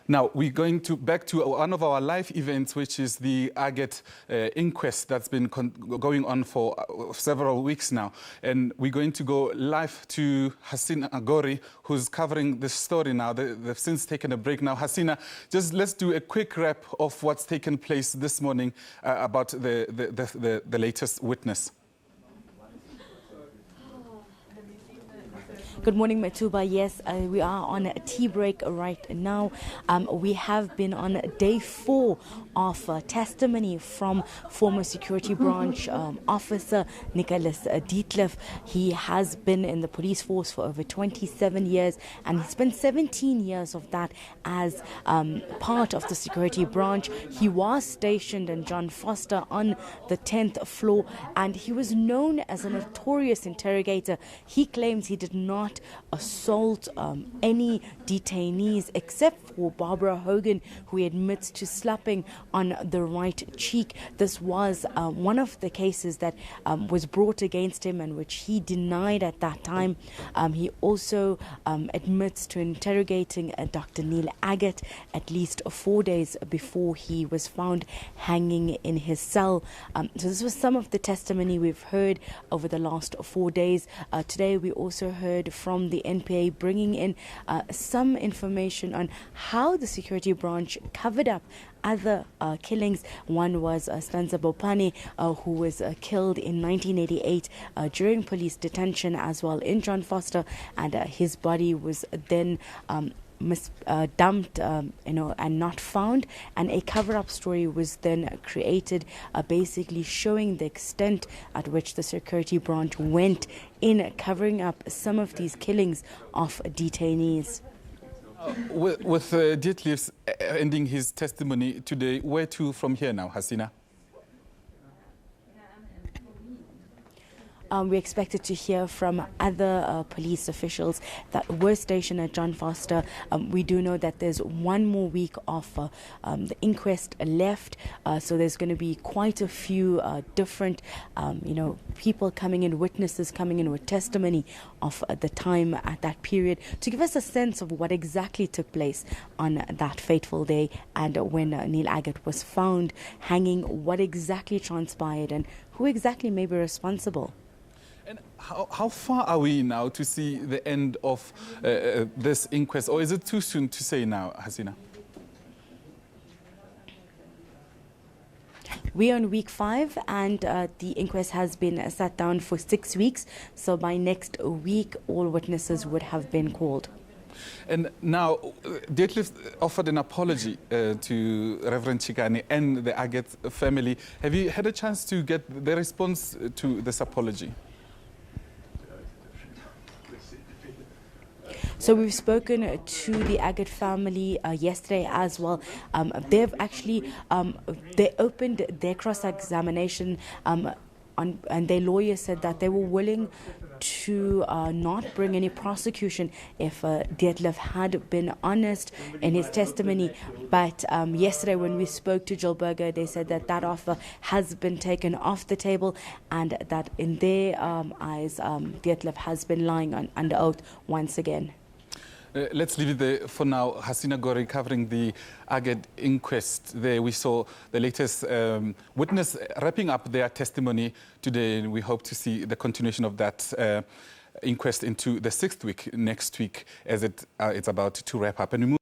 Now, we're going back to one of our live events, which is the Aggett Inquest that's been going on for several weeks now. And we're going to go live to Hasina Gori, who's covering this story now. They've since taken a break now. Hasina, just let's do a quick wrap of what's taken place this morning about the latest witness. Good morning, Matuba. Yes, we are on a tea break right now. We have been on day 4 of testimony from former security branch officer Nicolaas Deetlefs. He has been in the police force for over 27 years, and he spent 17 years of that as part of the security branch. He was stationed in John Vorster on the 10th floor, and he was known as a notorious interrogator. He claims he did not assault any detainees except for Barbara Hogan, who he admits to slapping on the right cheek. This was one of the cases that was brought against him and which he denied at that time. He also admits to interrogating Dr. Neil Aggett at least 4 days before he was found hanging in his cell. So this was some of the testimony we've heard over the last 4 days. Today we also heard from the NPA bringing in some information on how the security branch covered up other killings. One was Stanza Bopani, who was killed in 1988 during police detention as well in John Vorster, and his body was then dumped, and not found, and a cover-up story was then created, basically showing the extent at which the security branch went in covering up some of these killings of detainees. With Deetlefs ending his testimony today, where to from here now, Hasina? We expected to hear from other police officials that were stationed at John Vorster. We do know that there's one more week of the inquest left, so there's going to be quite a few different, people coming in, witnesses coming in with testimony of the time at that period to give us a sense of what exactly took place on that fateful day and when Neil Aggett was found hanging, what exactly transpired and who exactly may be responsible. And how far are we now to see the end of this inquest, or is it too soon to say now, Hasina? We're on week 5, and the inquest has been sat down for 6 weeks. So by next week, all witnesses would have been called. And now, Deetlefs offered an apology to Reverend Chikane and the Aggett family. Have you had a chance to get the response to this apology? So we've spoken to the Aggett family yesterday as well. They've actually they opened their cross-examination, and their lawyer said that they were willing to not bring any prosecution if Deetlefs had been honest in his testimony. But yesterday when we spoke to Jill Berger, they said that that offer has been taken off the table and that in their eyes, Deetlefs has been lying under oath once again. Let's leave it there for now. Hasina Gori covering the Aggett Inquest. There we saw the latest witness wrapping up their testimony today, and we hope to see the continuation of that inquest into the 6th week next week as it's about to wrap up. And we move